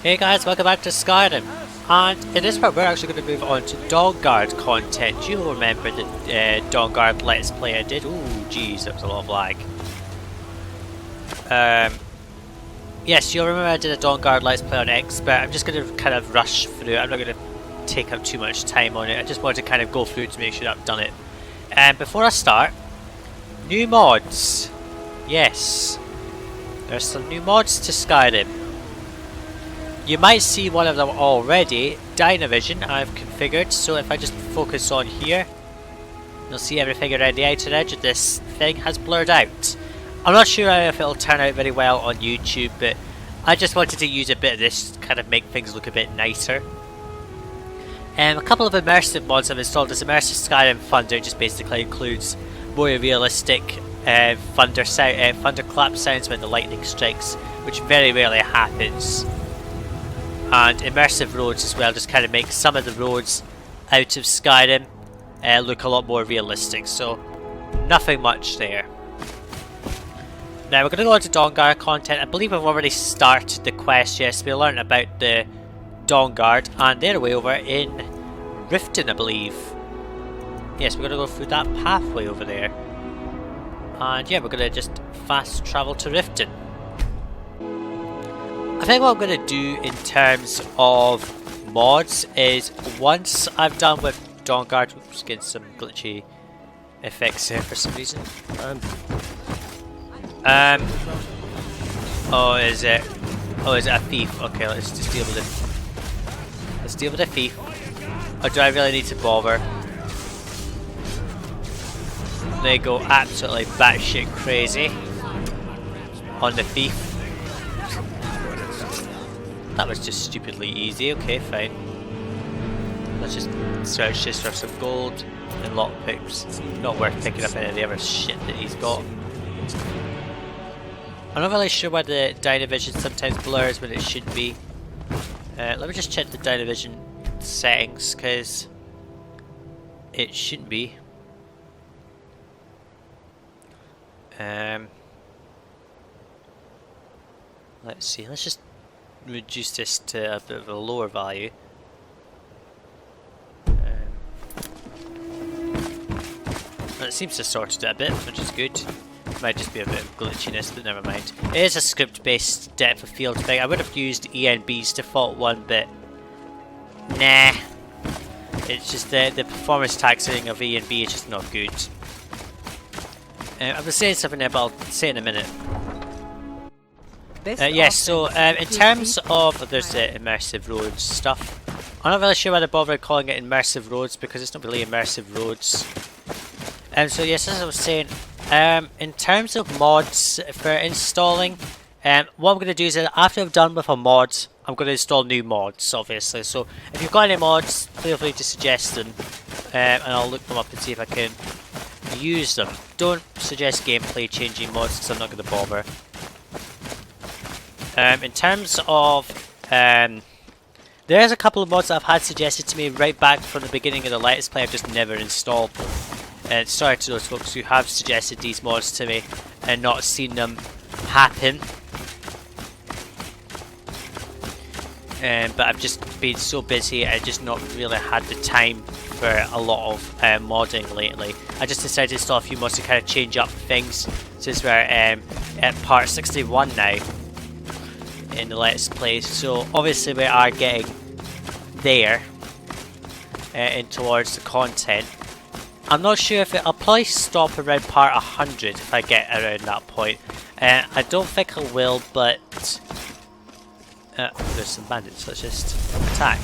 Hey guys, welcome back to Skyrim. And in this part we're actually going to move on to Dawnguard content. You'll remember the Dawnguard Let's Play I did. Ooh, jeez, that was a lot of lag. Yes, you'll remember I did a Dawnguard Let's Play on Expert. I'm just going to kind of rush through it. I'm not going to take up too much time on it. I just want to kind of go through it to make sure that I've done it. And before I start, new mods. Yes, there's some new mods to Skyrim. You might see one of them already. Dynavision I've configured, so if I just focus on here, you'll see everything around the outer edge of this thing has blurred out. I'm not sure if it'll turn out very well on YouTube, but I just wanted to use a bit of this to kind of make things look a bit nicer. A couple of immersive mods I've installed. This Immersive Skyrim Thunder just basically includes more realistic thunderclap sounds when the lightning strikes, which very rarely happens. And immersive roads as well, just kind of make some of the roads out of Skyrim look a lot more realistic, so nothing much there. Now we're going to go on to Dawnguard content. I believe I've already started the quest. Yes, we learned about the Dawnguard and they're way over in Riften, I believe. Yes, we're going to go through that pathway over there. And yeah, we're going to just fast travel to Riften. I think what I'm going to do in terms of mods is once I've done with Dawnguard, oops, getting some glitchy effects here for some reason. Oh, is it a thief? Okay, let's just deal with it. Let's deal with the thief. Or do I really need to bother? They go absolutely batshit crazy on the thief. That was just stupidly easy. Okay, fine. Let's just search this for some gold and lockpicks. Not worth picking up any of the other shit that he's got. I'm not really sure why the Dynavision sometimes blurs when it should be. Let me just check the Dynavision settings, because it shouldn't be. Let's see, let's just reduce this to a bit of a lower value. Well, it seems to sort it a bit, which is good. Might just be a bit of glitchiness, but never mind. It is a script-based depth of field thing. I would have used ENB's default one, but nah. It's just the performance taxing of ENB is just not good. I was saying something there, but I'll say in a minute. Yes, so in terms of, there's the immersive roads stuff. I'm not really sure why they bother calling it immersive roads, because it's not really immersive roads. So yes, as I was saying, in terms of mods for installing, what I'm going to do is that after I've done with a mod, I'm going to install new mods, obviously. So if you've got any mods, feel free to suggest them, and I'll look them up and see if I can use them. Don't suggest gameplay changing mods, because I'm not going to bother. In terms of, there's a couple of mods that I've had suggested to me right back from the beginning of the Let's Play. I've just never installed them. And sorry to those folks who have suggested these mods to me and not seen them happen. But I've just been so busy, I've just not really had the time for a lot of modding lately. I just decided to install a few mods to kind of change up things, since we're at part 61 now in the Let's Play. So obviously we are getting there in towards the content. I'm not sure if I'll probably stop around part 100 if I get around that point. I don't think I will, but there's some bandits. Let's just attack.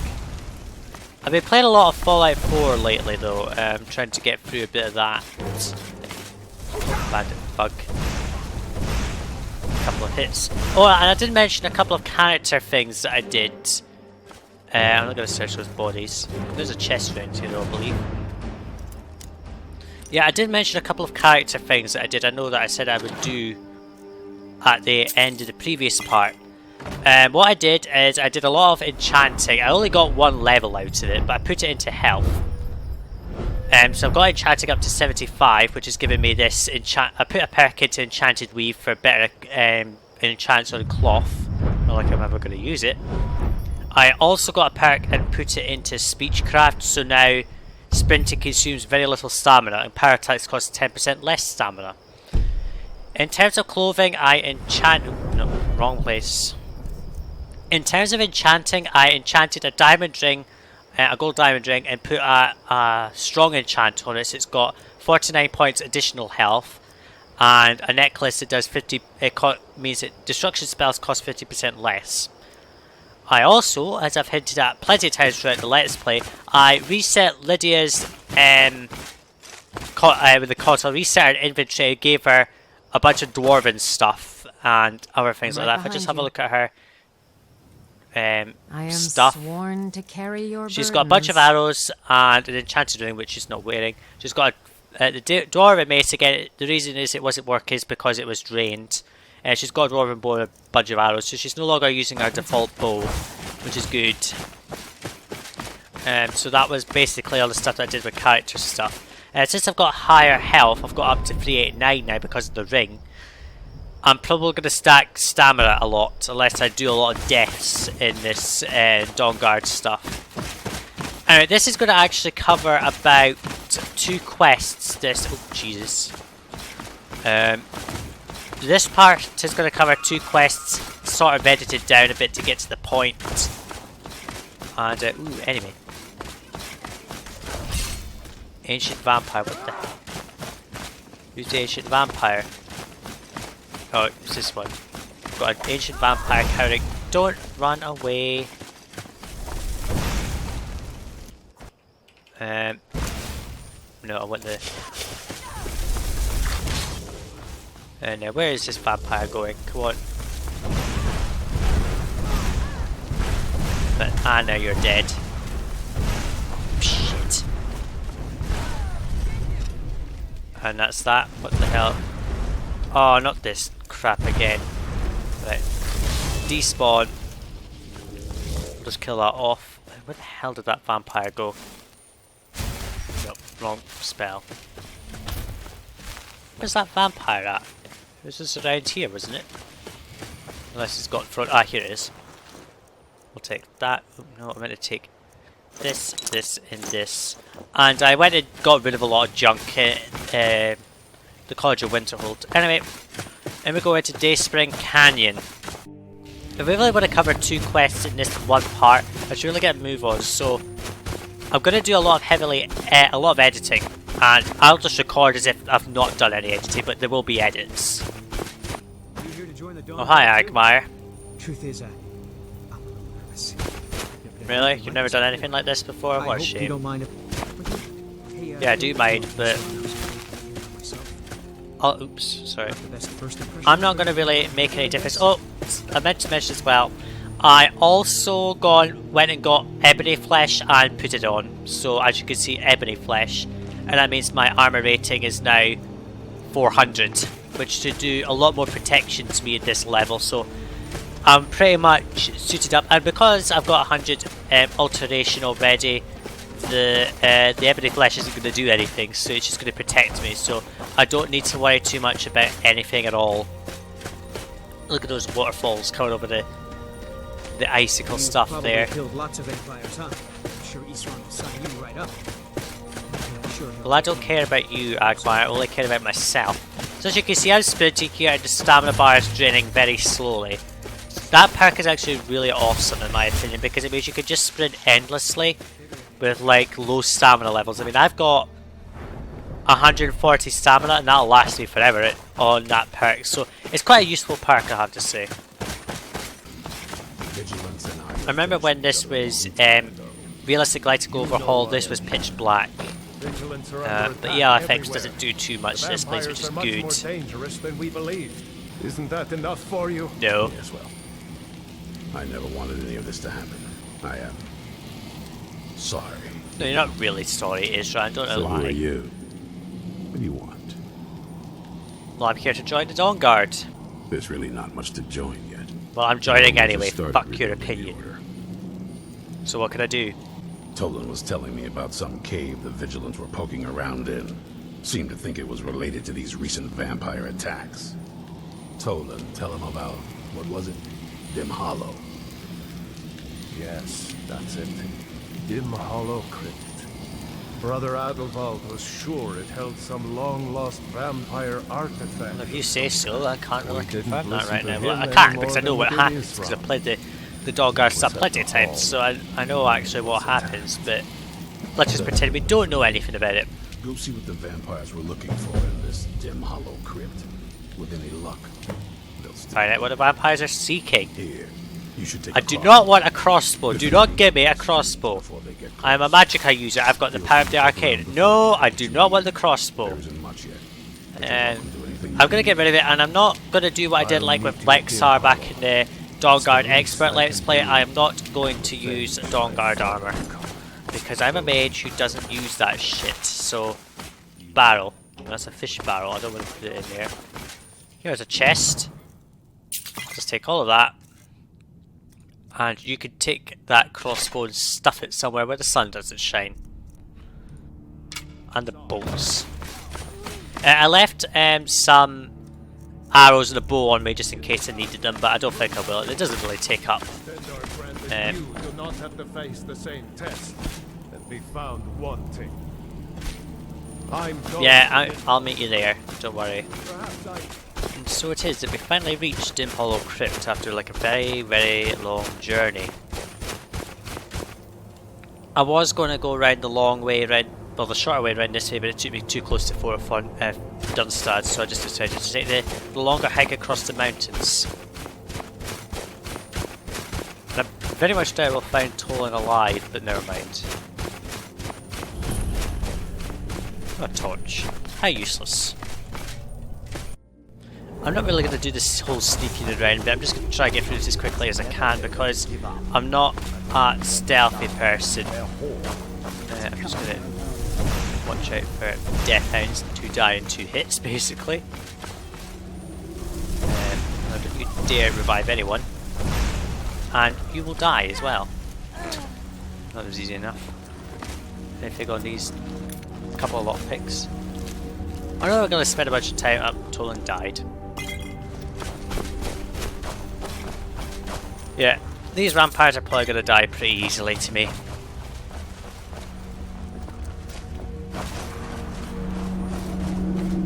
I've been playing a lot of Fallout 4 lately though. Trying to get through a bit of that. Bandit bug. A couple of hits. Oh, and I did mention a couple of character things that I did. I'm not going to search those bodies. There's a chest around here though, I believe. Yeah, I did mention a couple of character things that I did. I know that I said I would do at the end of the previous part. What I did is I did a lot of enchanting. I only got one level out of it, but I put it into health. So I've got enchanting up to 75, which is giving me this enchant. I put a perk into enchanted weave for better enchants on cloth Not like I'm ever going to use it. I also got a perk and put it into speechcraft, so now sprinting consumes very little stamina and power attacks cost 10% less stamina. In terms of clothing, I enchant... no, wrong place. In terms of enchanting, I enchanted a diamond ring, a gold diamond ring, and put a strong enchant on it, so it's got 49 points additional health, and a necklace that does 50... means that destruction spells cost 50% less. I also, as I've hinted at plenty of times throughout the Let's Play, I reset Lydia's with the console, reset her inventory, gave her a bunch of dwarven stuff and other things like that. If I just have a look at her stuff, sworn to carry your she's got a bunch of arrows and an enchanted ring, which she's not wearing. She's got the dwarven mace again. The reason is it wasn't working is because it was drained. She's got a dwarven bow and a bunch of arrows, so she's no longer using her default bow, which is good. So that was basically all the stuff that I did with character stuff. Since I've got higher health, I've got up to 389 now because of the ring. I'm probably going to stack stamina a lot, unless I do a lot of deaths in this Dawnguard stuff. Anyway, this is going to actually cover about 2 quests. Oh, Jesus. This part is going to cover 2 quests, sort of edited down a bit to get to the point. And, ooh, enemy. Ancient vampire, what the hell? Who's the ancient vampire? Oh, it's this one. Got an ancient vampire cowering. Don't run away. No, I want the... now, where is this vampire going? Come on. But, now you're dead. Shit. And that's that. What the hell? Oh, not this crap again. Right. Despawn. Just kill that off. Where the hell did that vampire go? Nope, wrong spell. Where's that vampire at? This was around here, wasn't it? Unless it's got front. Ah, here it is. We'll take that. Oh, no, I'm going to take this, this, and this. And I went and got rid of a lot of junk in the College of Winterhold. Anyway, then we go into Dayspring Canyon. If we really want to cover 2 quests in this one part, I should really get a move on. So I'm going to do a lot of editing, and I'll just record as if I've not done any editing, but there will be edits. Oh, hi, Agmire. Truth is, Really? You've never done anything like this before? What a shame. You don't mind yeah, I do mind, but... Oh, oops, sorry. I'm not going to really make any difference. Oh, I meant to mention as well, I also went and got ebony flesh and put it on. So as you can see, ebony flesh. And that means my armor rating is now 400, which should do a lot more protection to me at this level. So I'm pretty much suited up. And because I've got 100 alteration already, the ebony flesh isn't going to do anything, so it's just going to protect me, so I don't need to worry too much about anything at all. Look at those waterfalls coming over the icicle stuff there. Killed lots of vampires, huh? I'm sure Isran will sign you right up. Well, I don't care about you, Agmar, I only care about myself. So as you can see, I'm sprinting here and the stamina bar is draining very slowly. That perk is actually really awesome in my opinion, because it means you can just sprint endlessly with like low stamina levels. I mean, I've got 140 stamina and that'll last me forever on that perk, so it's quite a useful perk, I have to say. I remember when this was Realistic Lighting Overhaul, this was pitch black. But yeah, FX doesn't do too much to this place, which is good. Isn't that enough for you? No. Yes, well, I never wanted any of this to happen. I am sorry. No, you're not really sorry, Isran, don't So lie. who are you? What do you want? Well, I'm here to join the Dawnguard. There's really not much to join yet. Well, I'm joining anyway, Just started fuck your rebuilding the opinion. order. So what can I do? Tolan was telling me about some cave the Vigilants were poking around in. Seemed to think it was related to these recent vampire attacks. Tolan, tell him about, what was it? Dimhollow. Yes, that's it. Dimhollow crypt. Brother Adelwald was sure it held some long-lost vampire artifact. Well, if you say so, I can't really We didn't confirm that listen right to now. him Well, I any can't more because I know than what we did happens because I Israel. played the Dawnguard stuff Was at plenty of the times, hall. so I know actually what happens, but let's just pretend we don't know anything about it. Go see what the vampires were looking for in this Dimhollow crypt. With any luck, they'll still Find out what the vampires are seeking. here. You should take I a do crossbow not want a crossbow. Do not give me a crossbow. before they get I am a close. magicka user. I've got the power of the arcane. No, I do not want the crossbow. There isn't much yet. But you're Um, welcome to anything I'm you going to get rid of it, and I'm not going to do what I did I'll like with meet you Lexar at back Dimhollow. in the Dawnguard It's the Expert least I Let's can Play. do. I am not going to use Dawnguard armor because I'm a mage who doesn't use that shit. So, barrel. That's a fish barrel. I don't want to put it in there. Here's a chest. Just take all of that. And you could take that crossbow and stuff it somewhere where the sun doesn't shine. And the bolts. I left some arrows and a bow on me just in case I needed them, but I don't think I will. It doesn't really take up. You do not have to face the same test and be found wanting. I'm going Yeah, I'll meet you there. Don't worry. Perhaps I And so it is that we finally reached Dimhollow Crypt after like a very, very long journey. I was going to go around the long way around, well, the shorter way around this way, but it took me too close to Fort Dawnguard, so I just decided to take the longer hike across the mountains. And I very much doubt we'll find Tolan alive, but never mind. A torch. How useless. I'm not really going to do this whole sneaking around, but I'm just going to try and get through this as quickly as I can because I'm not a stealthy person. I'm just going to watch out for death hounds to die in 2 hits, basically. Don't you dare revive anyone. And you will die as well. That was easy enough. Anything on these couple of lockpicks? I know we're going to spend a bunch of time up until Tolan died. Yeah, these vampires are probably going to die pretty easily to me.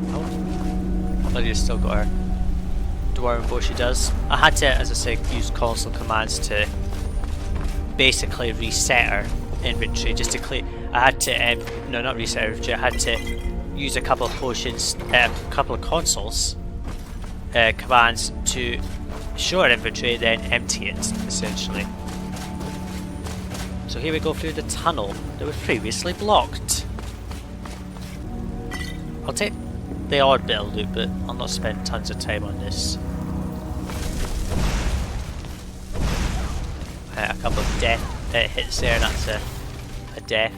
Oh, Lydia's still got her dwarven bow she does. I had to, as I say, use console commands to basically reset her inventory just to clear. I had to, no, not reset her inventory, I had to use a couple of potions, a couple of consoles commands to show our inventory, then empty it, essentially. So here we go through the tunnel that was previously blocked. I'll take the odd bit of loot, but I'll not spend tons of time on this. A couple of death hits there, and that's a death.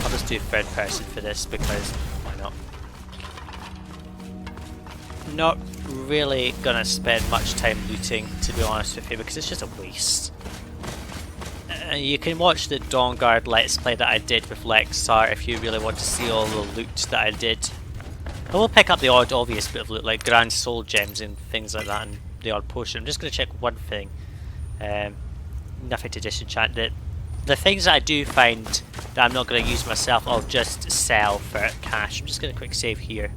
I'll just do third person for this because why not? Not really gonna spend much time looting, to be honest with you, because it's just a waste. You can watch the Dawnguard Let's Play that I did with Lexar if you really want to see all the loot that I did. I will pick up the odd obvious bit of loot like Grand Soul Gems and things like that and the odd potion. I'm just going to check one thing. Nothing to disenchant it. The things that I do find that I'm not going to use myself, I'll just sell for cash. I'm just going to quick save here,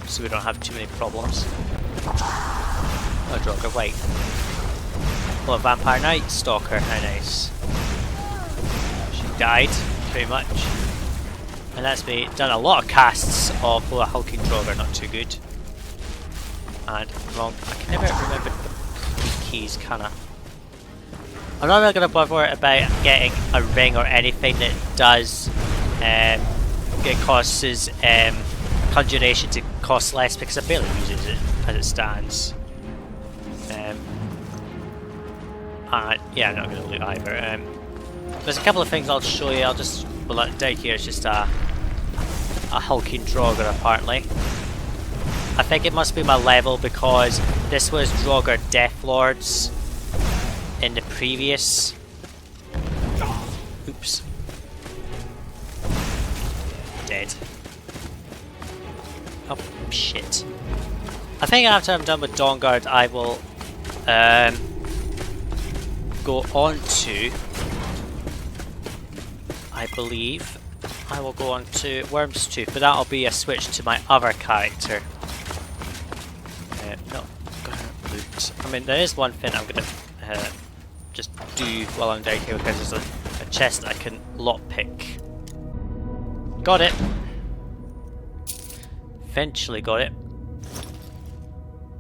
so we don't have too many problems. Oh, Draugr White. Well, a Vampire Night Stalker, how nice. She died, pretty much. And that's me done a lot of casts of Hulking Draugr, not too good. And wrong. I can never remember the keys, can I? I'm not really going to bother about getting a ring or anything that does it causes conjuration to cost less because I barely use it as it stands. Yeah, I'm not going to loot either. There's a couple of things I'll show you. I'll just, well, down here it's just a hulking Draugr apparently. I think it must be my level because this was Draugr Deathlords in the previous. Oops. Dead. Oh shit. I think after I'm done with Dawnguard, I will go on to, I believe, I will go on to Worm's Tooth, but that'll be a switch to my other character. No, gonna loot. I mean, there is one thing I'm gonna just do while I'm down here, because there's a chest I can lockpick. Got it! Eventually got it.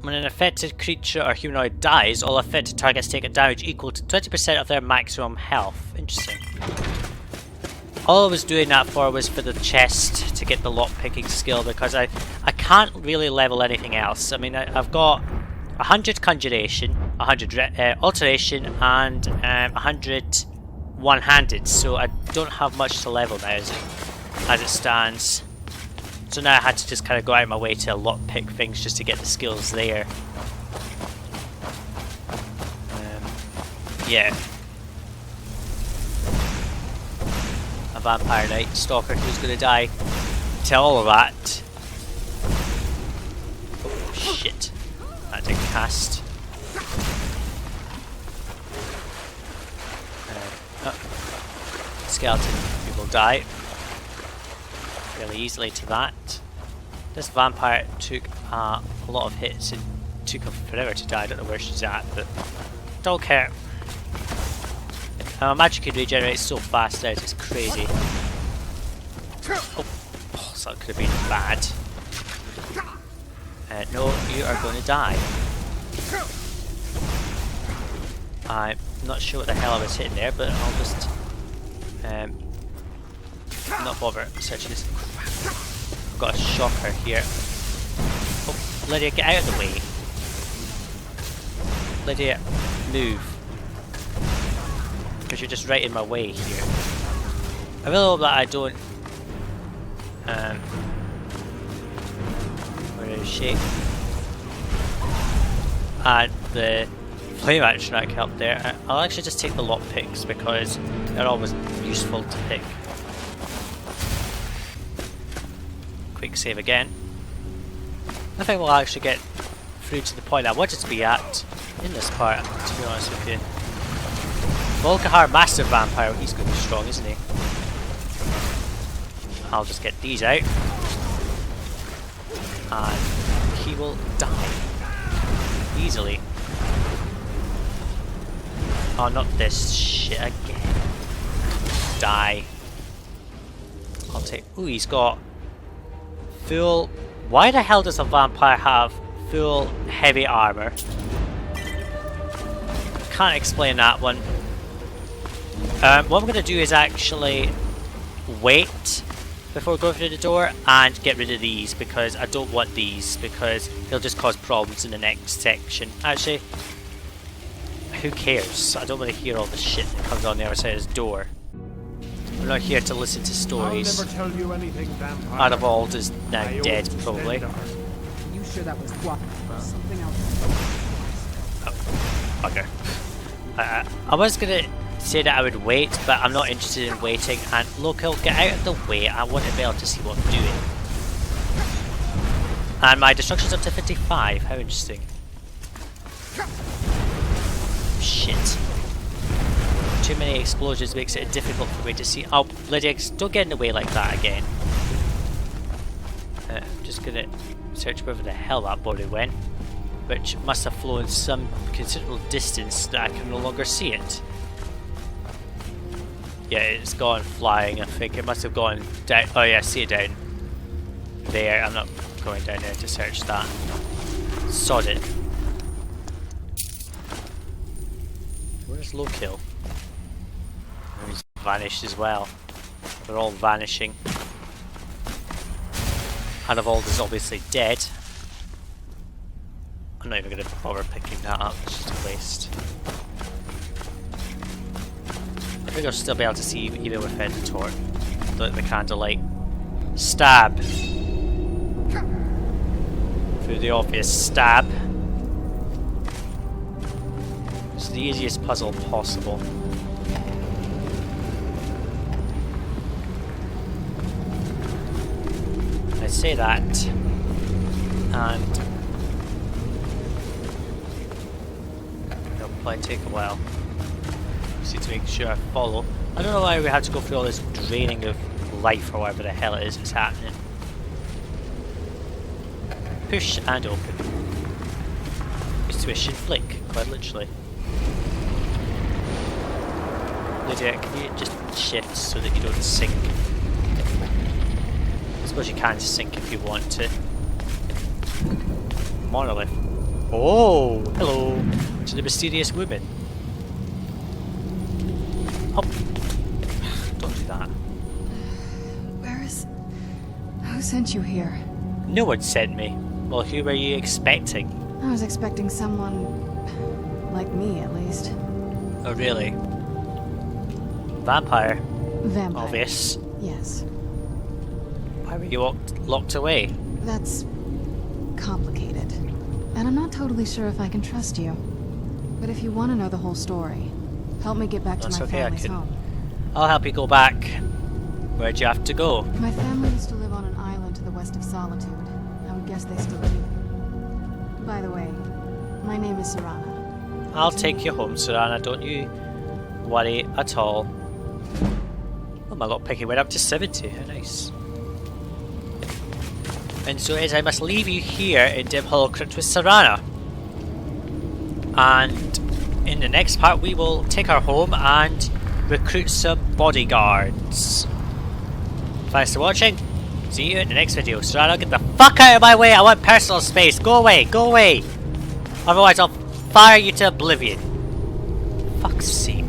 When an affected creature or humanoid dies, all affected targets take a damage equal to 20% of their maximum health. Interesting. All I was doing that for was for the chest to get the lockpicking skill, because I can't really level anything else. I mean, I've got 100 conjuration, 100 alteration, and 100 one-handed, so I don't have much to level now as it stands. So now I had to just kind of go out of my way to lockpick things just to get the skills there. Yeah. A Vampire Knight Stalker who's going to die to all of that. Oh shit. That didn't cast. Skeleton, you will die fairly easily to that. This vampire took a lot of hits and took her forever to die. I don't know where she's at, but don't care. Magic can regenerate so fast now, it's crazy. Oh, so that could have been bad. No, you are going to die. I'm not sure what the hell I was hitting there, but I'll just not bother searching this. I've got a shocker here. Oh, Lydia, get out of the way. Lydia, move. Because you're just right in my way here. I really hope that I don't where is she? And the flame action I helped there. I'll actually just take the lockpicks because they're always useful to pick. Quick save again. I think we'll actually get through to the point I wanted to be at in this part, to be honest with you. Volkahar Master Vampire, he's going to be strong, isn't he? I'll just get these out. And he will die. Easily. Oh, not this shit again. Die. I'll take... Ooh, he's got... full... Why the hell does a vampire have full heavy armor? Can't explain that one. What I'm going to do is actually wait before going through the door and get rid of these, because I don't want these, because they'll just cause problems in the next section. Actually, who cares? I don't want to hear all the shit that comes on the other side of this door. I'm not here to listen to stories. I'll never tell you anything, vampire. Adavold is now dead, probably. You sure that was what? Something else. Oh, okay. I was gonna say that I would wait, but I'm not interested in waiting. And local, get out of the way. I want to be able to see what I'm doing. And my destruction's up to 55. How interesting. Shit. Too many explosions makes it difficult for me to see. Oh, Lydia, don't get in the way like that again. I'm just gonna search wherever the hell that body went, which must have flown some considerable distance that I can no longer see it. Yeah, it's gone flying. I think it must have gone down. Oh yeah, I see it down there. I'm not going down there to search that. Sod it. Where's Lokill? He's vanished as well. They're all vanishing. Adavold is obviously dead. I'm not even going to bother picking that up, it's just a waste. I think I'll still be able to see even with the torch. The candlelight. Stab! Through the obvious stab. It's the easiest puzzle possible. I say that, and Probably take a while. Just need to make sure I follow. I don't know why we have to go through all this draining of life or whatever the hell it is that's happening. Push and open. Swish and flick, quite literally. Lydia, can you just shift so that you don't sink? I suppose you can sink if you want to. Monolith. Oh, hello to the mysterious woman. Oh, don't do that. Who sent you here? No one sent me. Well, who were you expecting? I was expecting someone like me, at least. Oh, really? Vampire. Vampire. Obvious. Yes. Why were you locked away? That's complicated. And I'm not totally sure if I can trust you. But if you want to know the whole story, help me get back to That's my okay, I family's can. home. I'll help you go back. Where'd you have to go? My family used to live on an island to the west of Solitude. I would guess they still do. By the way, my name is Serana. I'll take you home, Serana, don't you worry at all. Oh, my lockpicking went up to 70, how nice. And so it is, I must leave you here in Dimhollow Crypt with Serana. And in the next part we will take her home and recruit some bodyguards. Thanks for watching. See you in the next video. Serana, get the fuck out of my way. I want personal space. Go away. Go away. Otherwise I'll fire you to oblivion. Fuck's sake.